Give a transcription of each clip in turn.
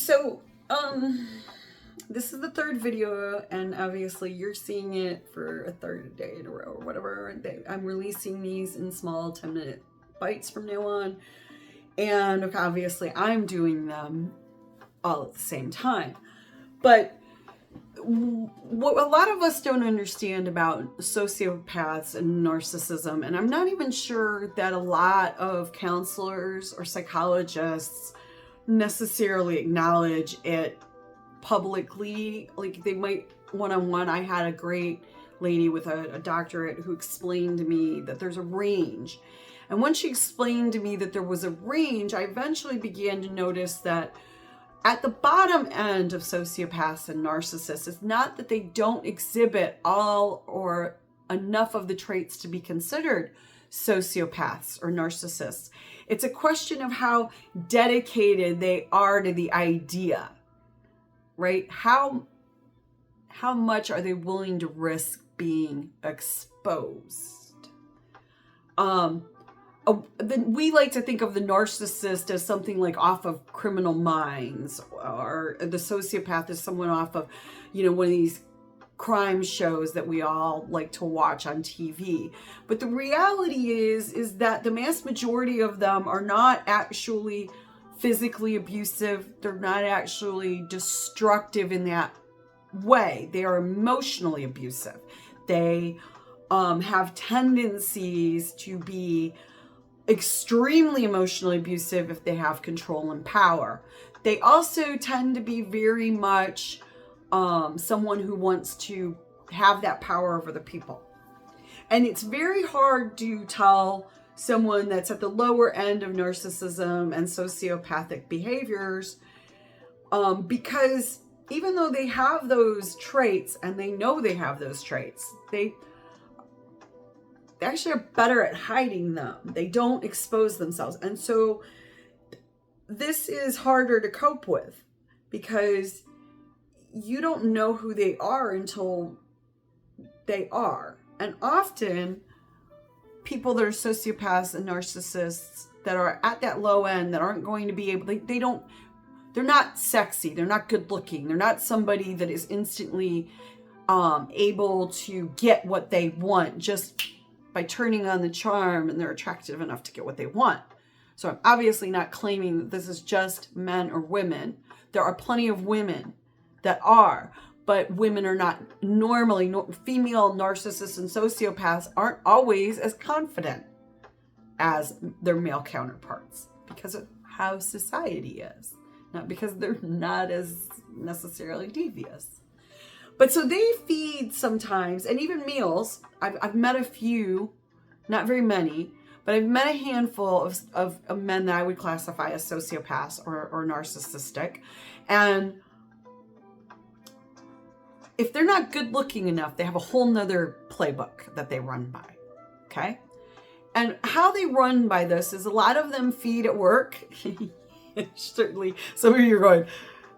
So, this is the third video, and obviously you're seeing it for a third day in a row or whatever. I'm releasing these in small 10-minute bites from now on, and obviously I'm doing them all at the same time. But what a lot of us don't understand about sociopaths and narcissism, and I'm not even sure that a lot of counselors or psychologists necessarily acknowledge it publicly. Like, they might one-on-one. I had a great lady with a doctorate who explained to me that there's a range. And when she explained to me that there was a range, I eventually began to notice that at the bottom end of sociopaths and narcissists, it's not that they don't exhibit all or enough of the traits to be considered sociopaths or narcissists. It's a question of how dedicated they are to the idea, right? How much are they willing to risk being exposed? We like to think of the narcissist as something like off of Criminal Minds, or the sociopath as someone off of, one of these crime shows that we all like to watch on TV. But the reality is that the mass majority of them are not actually physically abusive. They're not actually destructive in that way. They are emotionally abusive. They have tendencies to be extremely emotionally abusive if they have control and power. They also tend to be very much someone who wants to have that power over the people. And it's very hard to tell someone that's at the lower end of narcissism and sociopathic behaviors, because even though they have those traits and they know they have those traits, they actually are better at hiding them. They don't expose themselves. And so this is harder to cope with, because you don't know who they are until they are. And often people that are sociopaths and narcissists that are at that low end, that aren't going to be able, they're not sexy, they're not good looking, they're not somebody that is instantly able to get what they want just by turning on the charm, and they're attractive enough to get what they want. So I'm obviously not claiming that this is just men or women. There are plenty of women that are, but women are not normally, female narcissists and sociopaths aren't always as confident as their male counterparts, because of how society is, not because they're not as necessarily devious. But so they feed sometimes, and even males. I've met a few, not very many, but I've met a handful of men that I would classify as sociopaths or narcissistic. And if they're not good looking enough, they have a whole nother playbook that they run by. Okay? And how they run by this is a lot of them feed at work. Certainly, some of you are going,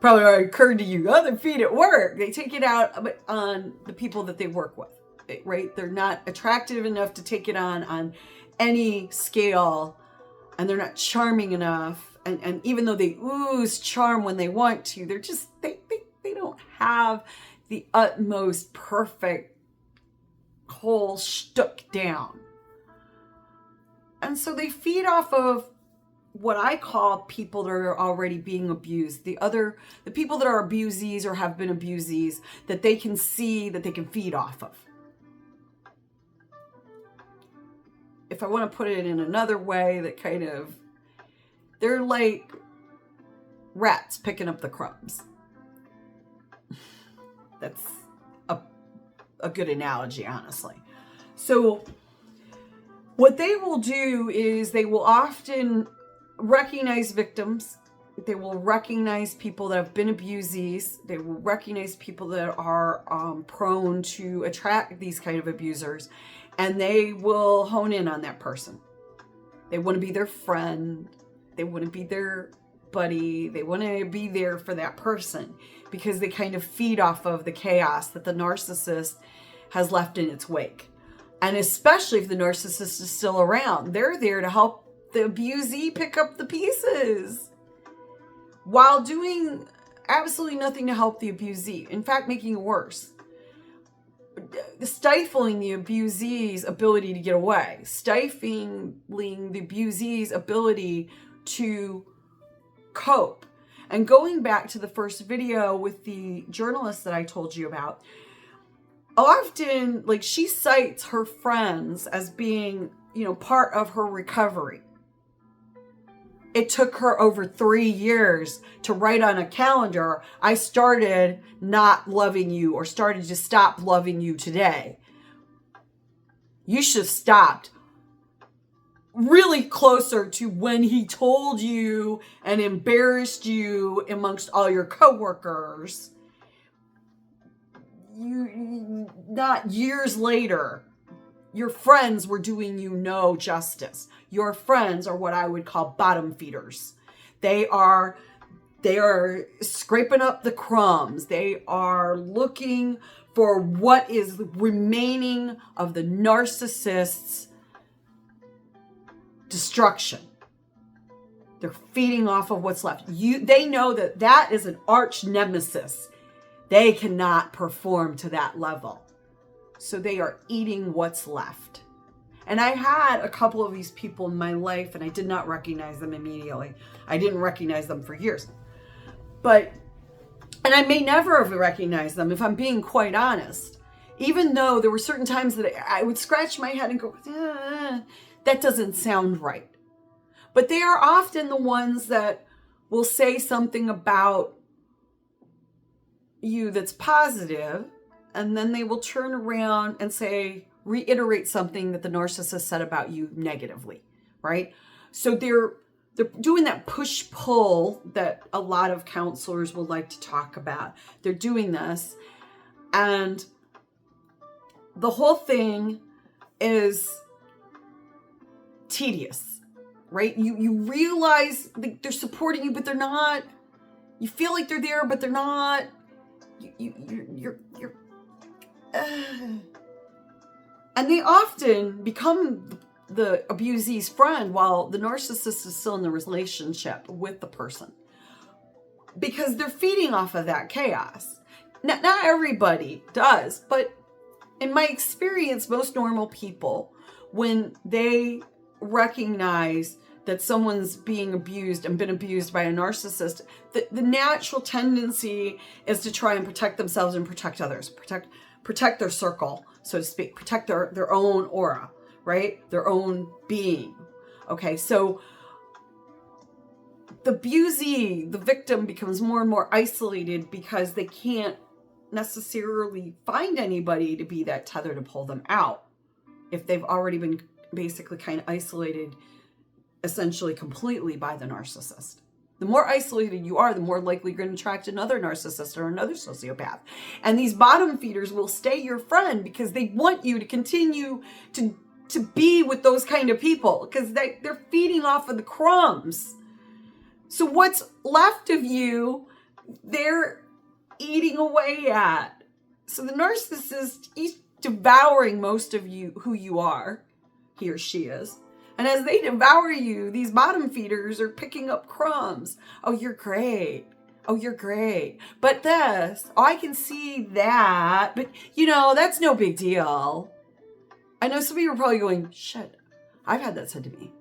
probably already occurred to you, they feed at work. They take it out on the people that they work with, right? They're not attractive enough to take it on any scale, and they're not charming enough. And even though they ooze charm when they want to, they're just, they don't have the utmost perfect whole shtook down. And so they feed off of what I call people that are already being abused. The people that are abusees or have been abusees, that they can see, that they can feed off of. If I want to put it in another way, that kind of, they're like rats picking up the crumbs. That's a good analogy, honestly. So what they will do is they will often recognize victims. They will recognize people that have been abusees. They will recognize people that are prone to attract these kind of abusers, and they will hone in on that person. They want to be their friend. They want to be their buddy. They want to be there for that person, because they kind of feed off of the chaos that the narcissist has left in its wake. And especially if the narcissist is still around, they're there to help the abusee pick up the pieces while doing absolutely nothing to help the abusee. In fact, making it worse. Stifling the abusee's ability to get away. Stifling the abusee's ability to cope. And going back to the first video with the journalist that I told you about, often, like, she cites her friends as being, part of her recovery. It took her over 3 years to write on a calendar, I started not loving you or started to stop loving you today. You should have stopped really closer to when he told you and embarrassed you amongst all your coworkers. Not years later, your friends were doing you no justice. Your friends are what I would call bottom feeders. They are scraping up the crumbs. They are looking for what is remaining of the narcissist's destruction. They're feeding off of what's left. They know that is an arch nemesis. They cannot perform to that level. So they are eating what's left. And I had a couple of these people in my life, and I did not recognize them immediately. I didn't recognize them for years. And I may never have recognized them, if I'm being quite honest. Even though there were certain times that I would scratch my head and go, that doesn't sound right. But they are often the ones that will say something about you that's positive, and then they will turn around and reiterate something that the narcissist said about you negatively, right? So they're doing that push-pull that a lot of counselors will like to talk about. They're doing this, and the whole thing is tedious, right? You realize they're supporting you, but they're not. You feel like they're there, but they're not. And they often become the abusee's friend while the narcissist is still in the relationship with the person, because they're feeding off of that chaos. Not everybody does, but in my experience, most normal people, when they recognize that someone's being abused and been abused by a narcissist, the natural tendency is to try and protect themselves and protect others, protect their circle, so to speak, protect their own aura, right? Their own being. Okay, so the abusee, the victim, becomes more and more isolated because they can't necessarily find anybody to be that tether to pull them out if they've already been basically kind of isolated, essentially completely, by the narcissist. The more isolated you are, the more likely you're going to attract another narcissist or another sociopath. And these bottom feeders will stay your friend because they want you to continue to be with those kind of people, because they're feeding off of the crumbs. So what's left of you, they're eating away at. So the narcissist, he's devouring most of you, who you are. He or she is. And as they devour you, these bottom feeders are picking up crumbs. Oh, you're great. Oh, you're great. But this, oh, I can see that. But, that's no big deal. I know some of you are probably going, shit, I've had that said to me.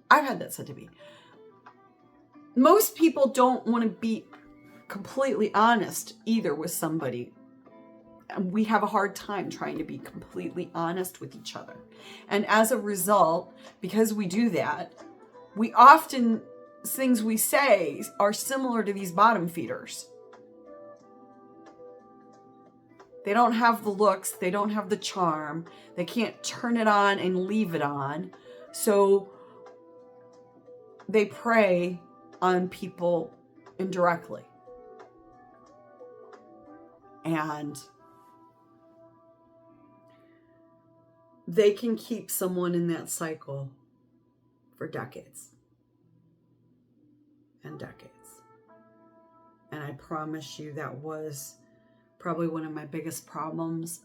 I've had that said to me. Most people don't want to be completely honest either with somebody. And we have a hard time trying to be completely honest with each other. And as a result, because we do that, we often, things we say are similar to these bottom feeders. They don't have the looks, they don't have the charm, they can't turn it on and leave it on. So they prey on people indirectly. And they can keep someone in that cycle for decades and decades. And I promise you, that was probably one of my biggest problems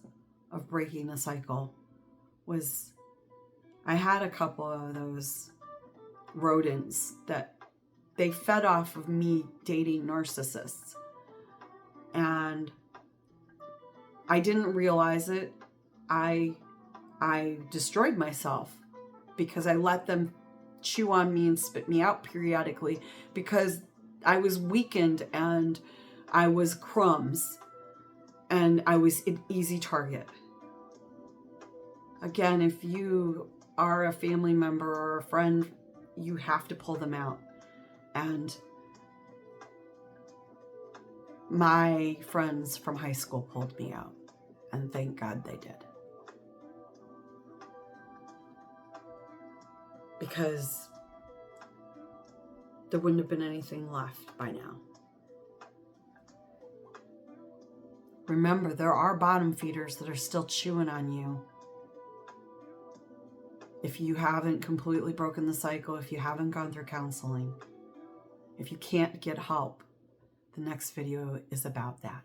of breaking the cycle. Was I had a couple of those rodents that they fed off of me dating narcissists. and I didn't realize it. I destroyed myself because I let them chew on me and spit me out periodically, because I was weakened and I was crumbs and I was an easy target. Again, if you are a family member or a friend, you have to pull them out. And my friends from high school pulled me out, and thank God they did. Because there wouldn't have been anything left by now. Remember, there are bottom feeders that are still chewing on you. If you haven't completely broken the cycle, if you haven't gone through counseling, if you can't get help, the next video is about that.